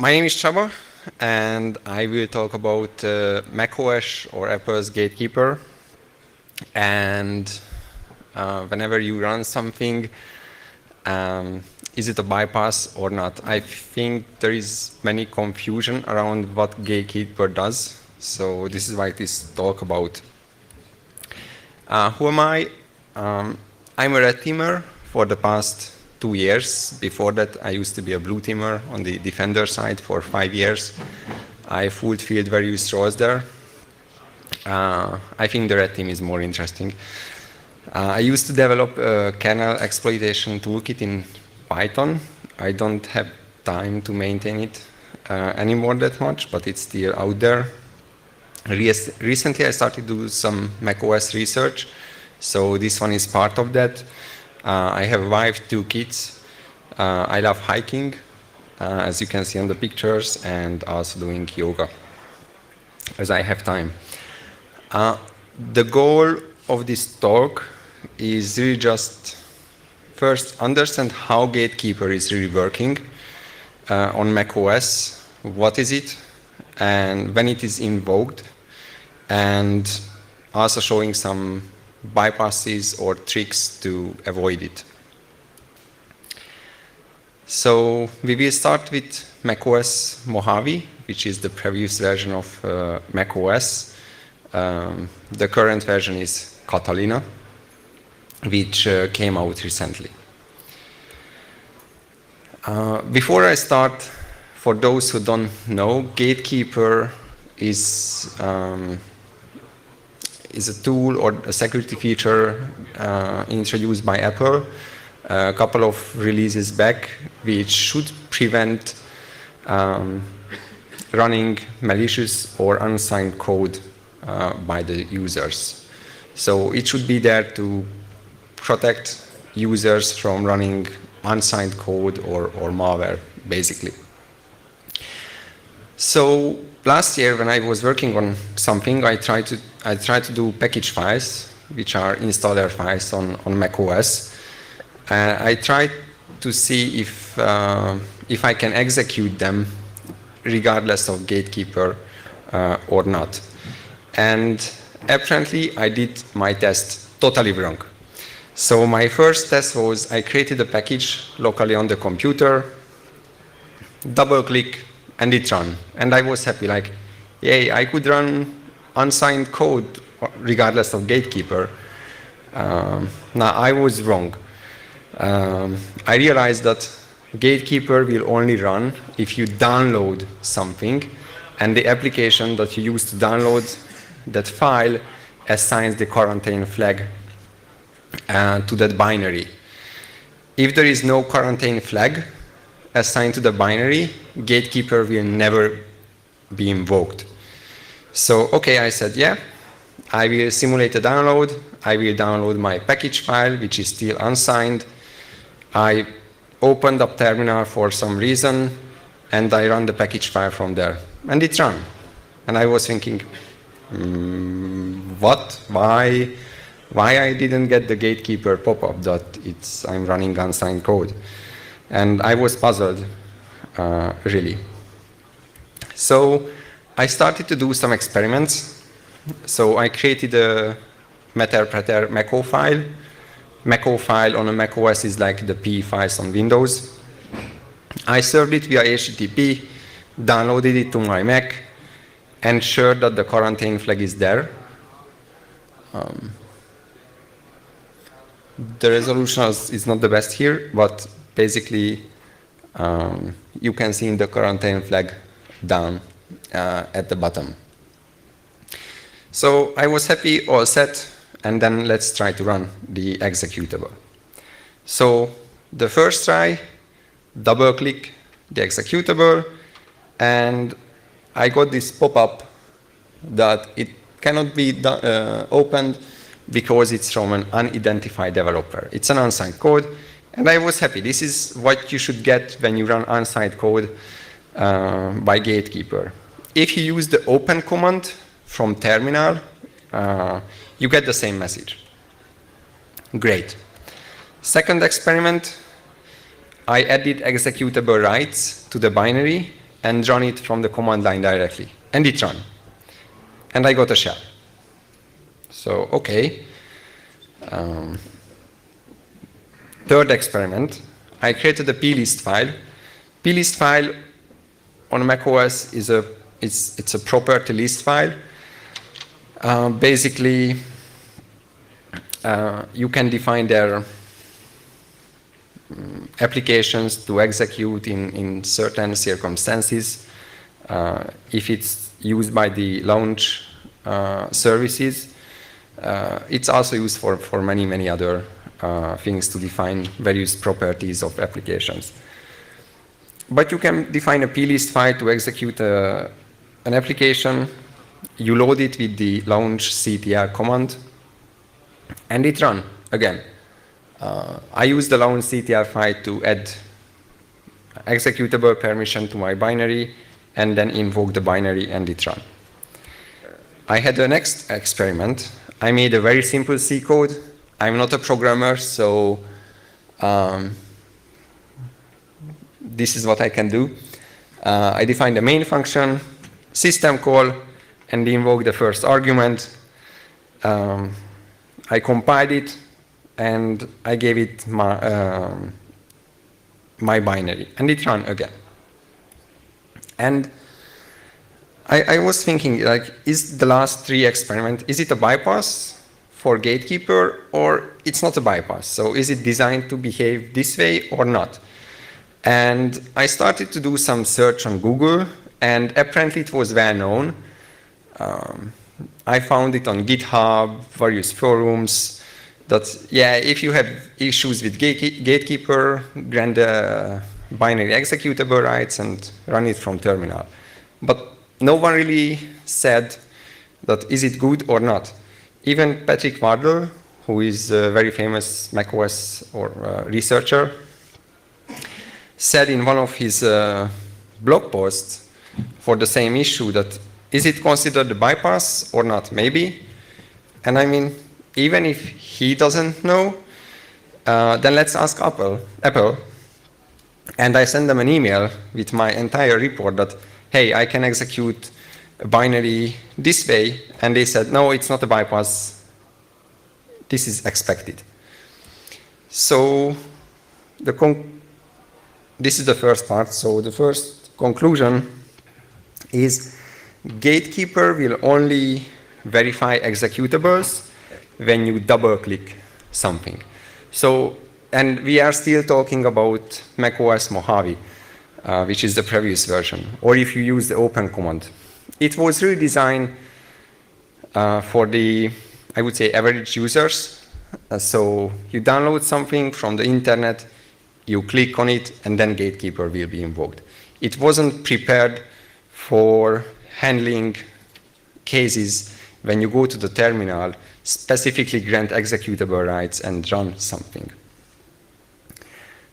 My name is Csaba, and I will talk about macOS or Apple's Gatekeeper. And whenever you run something, is it a bypass or not? I think there is many confusion around what Gatekeeper does. So this is why this talk about. Who am I? I'm a red teamer for the past 2 years. Before that, I used to be a blue teamer on the defender side for 5 years. I fulfilled various roles there. I think the red team is more interesting. I used to develop a kernel exploitation toolkit in Python. I don't have time to maintain it anymore that much, but it's still out there. Recently, I started to do some macOS research, so this one is part of that. I have a wife, 2 kids. I love hiking, as you can see on the pictures, and also doing yoga, as I have time. The goal of this talk is really just first understand how Gatekeeper is really working on macOS, what is it, and when it is invoked, and also showing some bypasses or tricks to avoid it. So we will start with macOS Mojave, which is the previous version of macOS. The current version is Catalina, which came out recently. Before I start, for those who don't know, Gatekeeper is a tool or a security feature introduced by Apple a couple of releases back, which should prevent running malicious or unsigned code by the users. So it should be there to protect users from running unsigned code or malware, basically. So last year, when I was working on something, I tried to do package files, which are installer files on macOS. I tried to see if I can execute them regardless of Gatekeeper or not. And apparently, I did my test totally wrong. So my first test was I created a package locally on the computer, double-click, and it ran. And I was happy, like, yay, I could run unsigned code regardless of Gatekeeper. Now, I was wrong. I realized that Gatekeeper will only run if you download something, and the application that you use to download that file assigns the quarantine flag to that binary. If there is no quarantine flag assigned to the binary, Gatekeeper will never be invoked. So, okay, I said, yeah, I will simulate a download. I will download my package file, which is still unsigned. I opened up terminal for some reason, and I run the package file from there. And it ran. And I was thinking, what? Why I didn't get the Gatekeeper pop-up that I'm running unsigned code? And I was puzzled, really. So I started to do some experiments. So I created a Meterpreter Maco file. Maco file on a macOS is like the P files on Windows. I served it via HTTP, downloaded it to my Mac, ensured that the quarantine flag is there. The resolution is not the best here, but basically you can see the quarantine flag down at the bottom. So I was happy, all set, and then let's try to run the executable. So the first try, double-click the executable, and I got this pop-up that it cannot be opened because it's from an unidentified developer. It's an unsigned code, and I was happy. This is what you should get when you run unsigned code by Gatekeeper. If you use the open command from terminal, you get the same message. Great. Second experiment, I added executable rights to the binary and run it from the command line directly. And it ran. And I got a shell. So, okay. Third experiment, I created a plist file. Plist file on macOS it's a property list file. Basically, you can define their applications to execute in certain circumstances. If it's used by the launch services, it's also used for many other things to define various properties of applications. But you can define a plist file to execute an application. You load it with the launch ctl command, and it runs again. I use the launch ctl file to add executable permission to my binary, and then invoke the binary, and it runs. I had the next experiment. I made a very simple C code. I'm not a programmer, so this is what I can do. I define the main function, system call, and invoke the first argument. I compiled it, and I gave it my binary, and it ran again. And I was thinking, like, is the last 3 experiment, is it a bypass for Gatekeeper, or it's not a bypass? So is it designed to behave this way or not? And I started to do some search on Google, and apparently it was well known. I found it on GitHub, various forums, that, yeah, if you have issues with Gatekeeper, grant the binary executable rights and run it from terminal. But no one really said that is it good or not. Even Patrick Wardle, who is a very famous macOS researcher, said in one of his blog posts for the same issue that is it considered a bypass or not? Maybe. And I mean, even if he doesn't know, then let's ask Apple. And I sent them an email with my entire report that, hey, I can execute a binary this way. And they said, no, it's not a bypass. This is expected. So this is the first part. So the first conclusion is Gatekeeper will only verify executables when you double-click something. So, and we are still talking about macOS Mojave, which is the previous version, or if you use the open command. It was really designed for the, I would say, average users. So you download something from the internet, you click on it, and then Gatekeeper will be invoked. It wasn't prepared for handling cases when you go to the terminal, specifically grant executable rights and run something.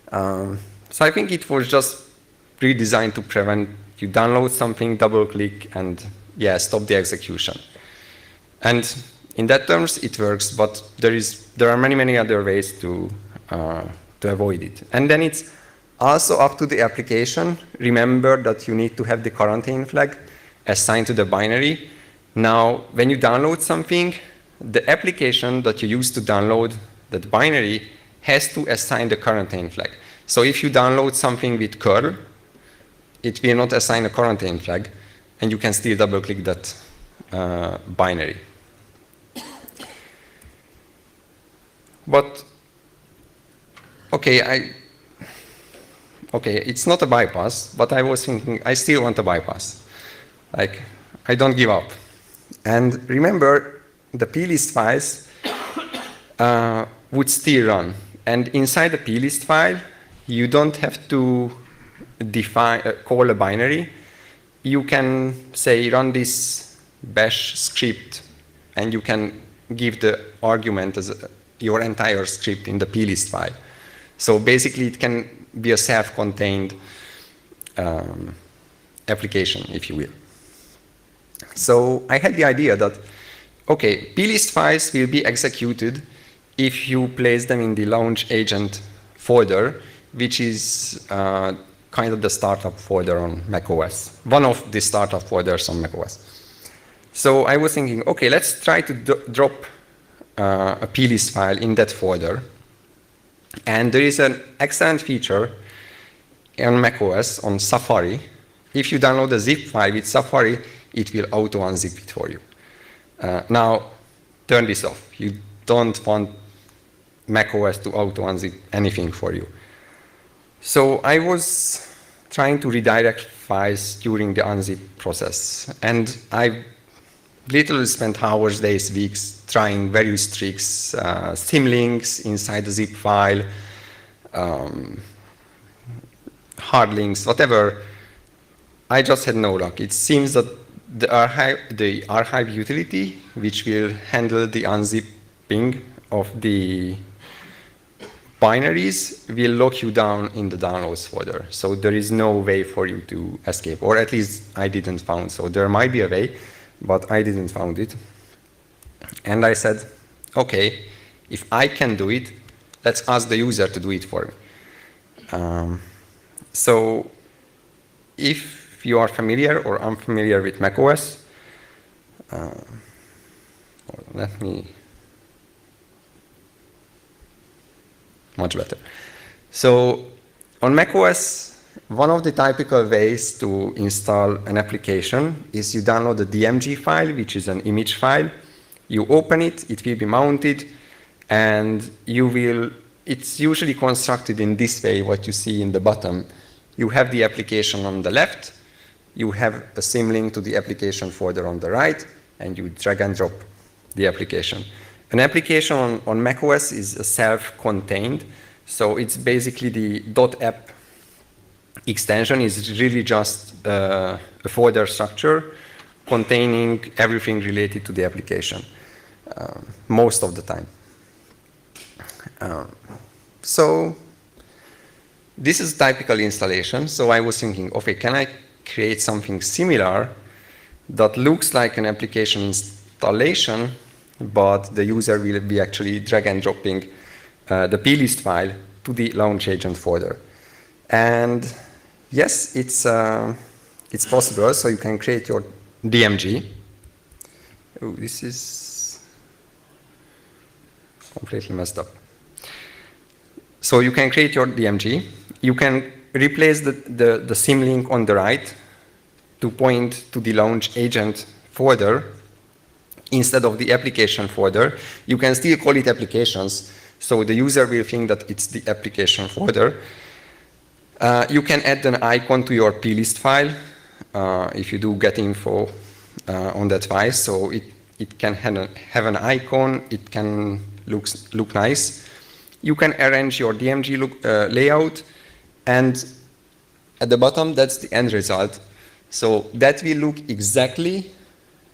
So I think it was just redesigned to prevent you download something, double-click, and yeah, stop the execution. And in that terms, it works, but there are many other ways to avoid it. And then it's also up to the application. Remember that you need to have the quarantine flag assigned to the binary. Now, when you download something, the application that you use to download that binary has to assign the quarantine flag. So if you download something with curl, it will not assign a quarantine flag, and you can still double-click that binary. But, okay, it's not a bypass, but I was thinking, I still want a bypass. Like, I don't give up. And remember, the plist files would still run. And inside the plist file, you don't have to call a binary. You can say, run this bash script, and you can give the argument as your entire script in the plist file. So basically, it can be a self-contained application, if you will. So I had the idea that, okay, plist files will be executed if you place them in the launch agent folder, which is kind of the startup folder on macOS, one of the startup folders on macOS. So I was thinking, okay, let's try to drop a plist file in that folder. And there is an excellent feature on macOS on Safari. If you download a zip file with Safari, it will auto-unzip it for you. Now, turn this off. You don't want macOS to auto-unzip anything for you. So I was trying to redirect files during the unzip process. And I literally spent hours, days, weeks trying various tricks, symlinks inside the zip file, hard links, whatever. I just had no luck. It seems that the archive utility, which will handle the unzipping of the binaries, will lock you down in the downloads folder. So there is no way for you to escape, or at least I didn't found. So there might be a way, but I didn't found it. And I said, okay, if I can do it, let's ask the user to do it for me. So if you are familiar or unfamiliar with macOS, let me, much better. So on macOS, one of the typical ways to install an application is you download a DMG file, which is an image file. You open it, it will be mounted, and it's usually constructed in this way, what you see in the bottom. You have the application on the left, you have a symlink to the application folder on the right, and you drag and drop the application. An application on macOS is self-contained, so it's basically the .app extension is really just a folder structure containing everything related to the application, most of the time. So this is typical installation. So I was thinking, okay, can I create something similar that looks like an application installation, but the user will be actually drag and dropping the plist file to the launch agent folder. And yes, it's possible. So you can create your DMG. Oh, this is completely messed up. So you can create your DMG. You can replace the symlink on the right to point to the launch agent folder instead of the application folder. You can still call it applications, so the user will think that it's the application folder. You can add an icon to your plist file if you do get info on that file. So it can have an icon. It can look nice. You can arrange your DMG layout, and at the bottom, that's the end result. So that will look exactly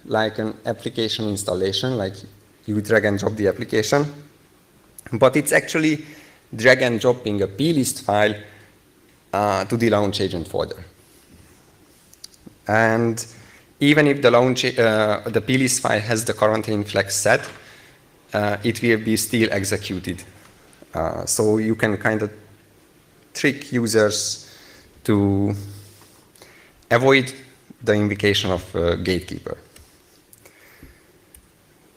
like an application installation, like you drag and drop the application, but it's actually drag and dropping a plist file to the launch agent folder. And even if the plist file has the quarantine flag set, it will be still executed. So you can kind of trick users to avoid the invocation of Gatekeeper.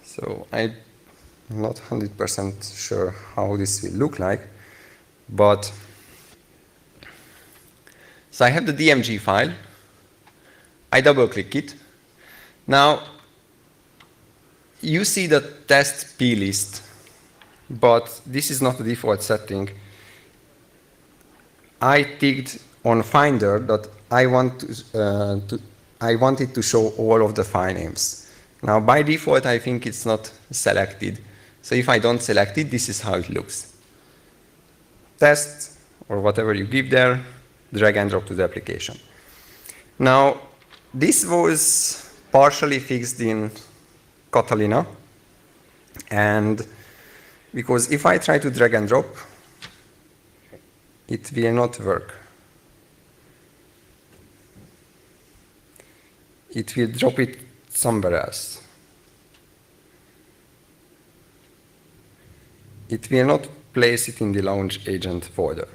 So I'm not 100% sure how this will look like, but so I have the DMG file. I double-click it. Now, you see the test plist, but this is not the default setting. I ticked on Finder that I want it to show all of the file names. Now, by default, I think it's not selected. So if I don't select it, this is how it looks. Test, or whatever you give there, drag and drop to the application. Now, this was partially fixed in Catalina. And because if I try to drag and drop, it will not work. It will drop it somewhere else. It will not place it in the launch agent folder.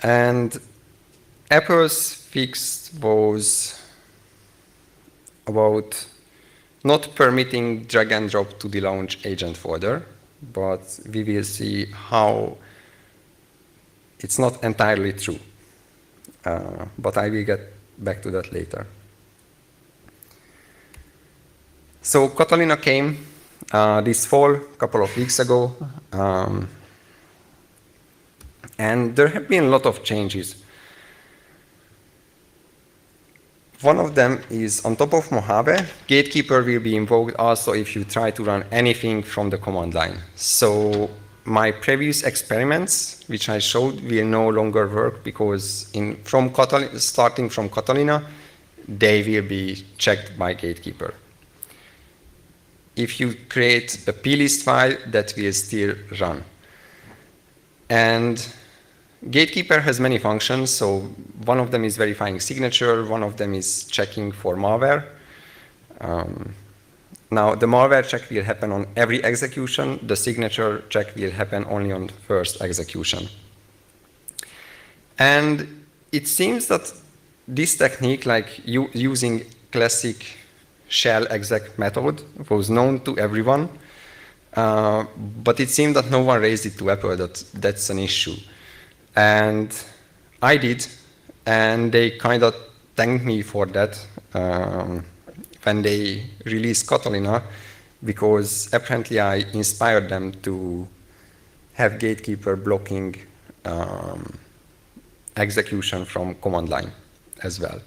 And Apple's fix was about not permitting drag and drop to the launch agent folder, but we will see how it's not entirely true. But I will get back to that later. So Catalina came this fall, a couple of weeks ago, and there have been a lot of changes. One of them is on top of Mojave, Gatekeeper will be invoked also if you try to run anything from the command line. So my previous experiments, which I showed, will no longer work because starting from Catalina, they will be checked by Gatekeeper. If you create a plist file, that will still run. And Gatekeeper has many functions, so one of them is verifying signature, one of them is checking for malware. Now, the malware check will happen on every execution, the signature check will happen only on first execution. And it seems that this technique, like using classic shell exec method, was known to everyone, but it seemed that no one raised it to Apple that that's an issue. And I did, and they kind of thanked me for that when they released Catalina, because apparently I inspired them to have Gatekeeper blocking execution from command line as well.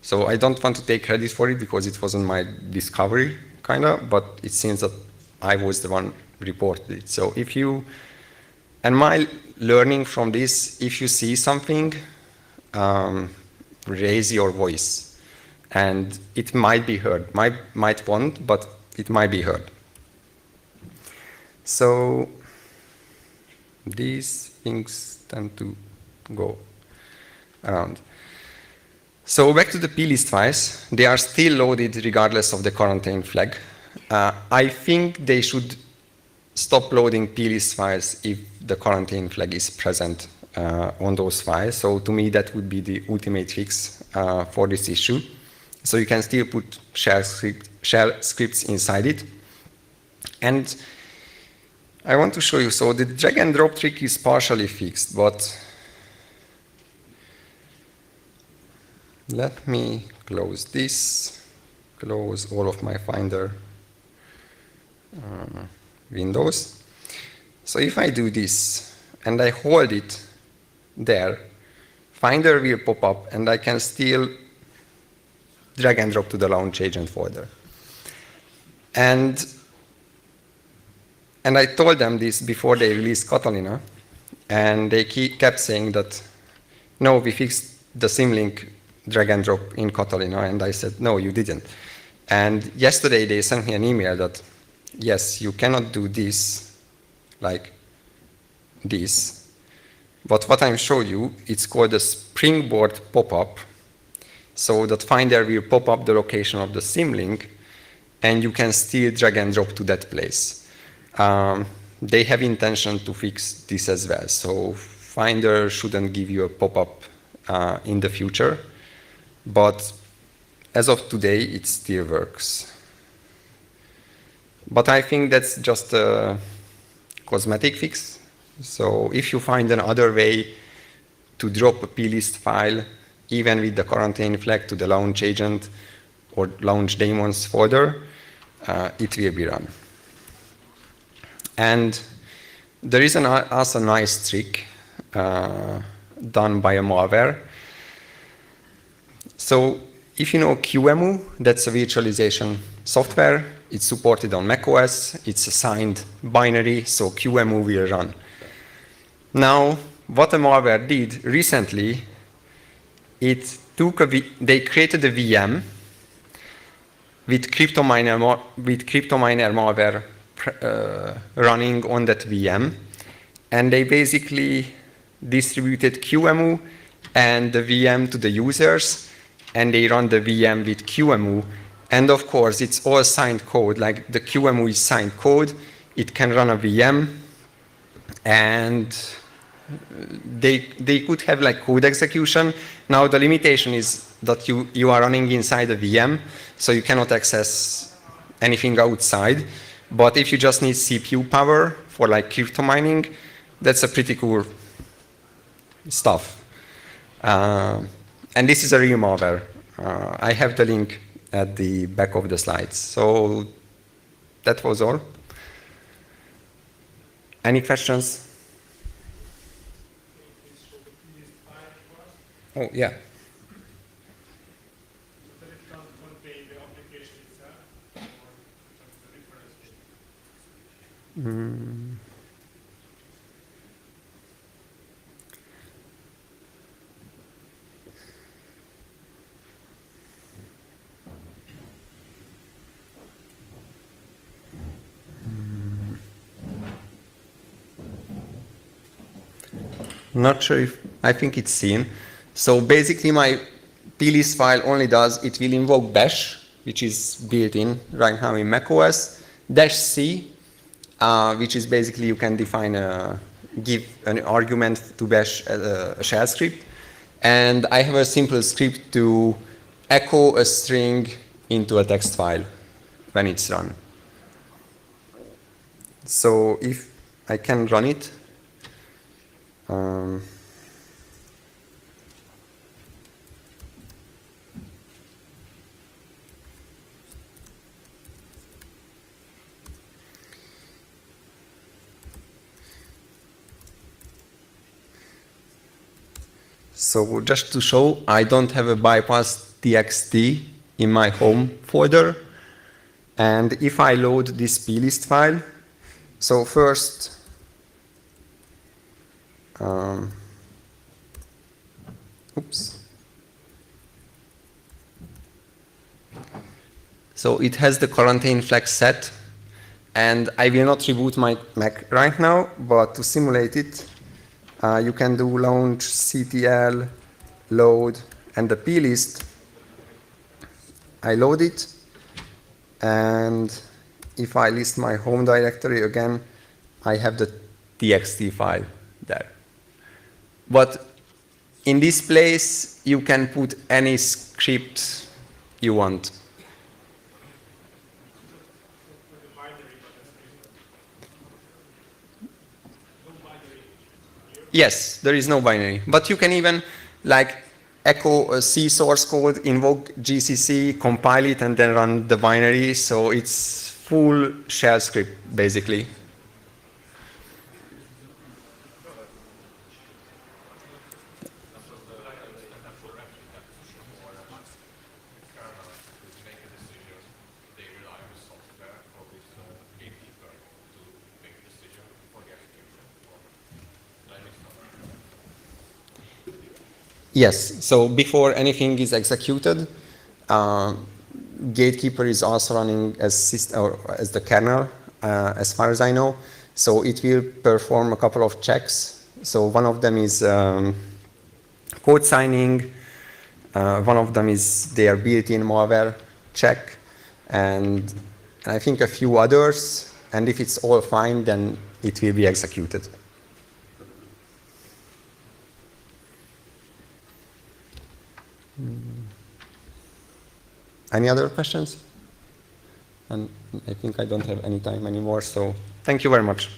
So I don't want to take credit for it because it wasn't my discovery, kind of, but it seems that I was the one reported it. So if you, and my learning from this, if you see something, raise your voice. And it might be heard. Might won't, but it might be heard. So these things tend to go around. So back to the plist files. They are still loaded regardless of the quarantine flag. I think they should stop loading plist files if the quarantine flag is present on those files. So to me, that would be the ultimate fix for this issue. So you can still put shell scripts inside it. And I want to show you, so the drag and drop trick is partially fixed, but let me close this, close all of my Finder windows. So if I do this and I hold it there, Finder will pop up and I can still drag and drop to the launch agent folder. And I told them this before they released Catalina, and they kept saying that, no, we fixed the symlink drag and drop in Catalina, and I said, no, you didn't. And yesterday they sent me an email that, yes, you cannot do this like this, but what I'm showing you, it's called a springboard pop-up, so that Finder will pop up the location of the symlink, and you can still drag and drop to that place. They have intention to fix this as well, so Finder shouldn't give you a pop-up in the future, but as of today, it still works. But I think that's just a cosmetic fix. So if you find another way to drop a plist file, even with the quarantine flag to the launch agent or launch daemons folder, it will be run. And there is also a nice trick done by a malware. So if you know QEMU, that's a virtualization software. It's supported on macOS. It's a signed binary, so QEMU will run. Now, what a malware did recently, they created a VM with cryptominer malware running on that VM, and they basically distributed QEMU and the VM to the users, and they run the VM with QEMU. And of course, it's all signed code, like the QEMU is signed code. It can run a VM, and they could have like code execution. Now the limitation is that you are running inside a VM, so you cannot access anything outside. But if you just need CPU power for like crypto mining, that's a pretty cool stuff. And this is a real malware. I have the link at the back of the slides. So that was all. Any questions? Oh, yeah. Mm. Not sure if, I think it's seen. So basically my plist file only does, it will invoke bash, which is built in right now in macOS, -c, which is basically you can define give an argument to bash a shell script. And I have a simple script to echo a string into a text file when it's run. So if I can run it, so just to show, I don't have a bypass txt in my home folder. And if I load this plist file, so first, oops. So it has the quarantine flag set, and I will not reboot my Mac right now, but to simulate it, you can do launch ctl, load, and the plist. I load it, and if I list my home directory again, I have the txt file there. But in this place, you can put any script you want. Yes, there is no binary, but you can even like echo a C source code, invoke GCC, compile it, and then run the binary. So it's full shell script, basically. Yes, so before anything is executed, Gatekeeper is also running as the kernel, as far as I know. So it will perform a couple of checks. So one of them is code signing, one of them is their built-in malware check, and I think a few others. And if it's all fine, then it will be executed. Any other questions? And I think I don't have any time anymore, so thank you very much.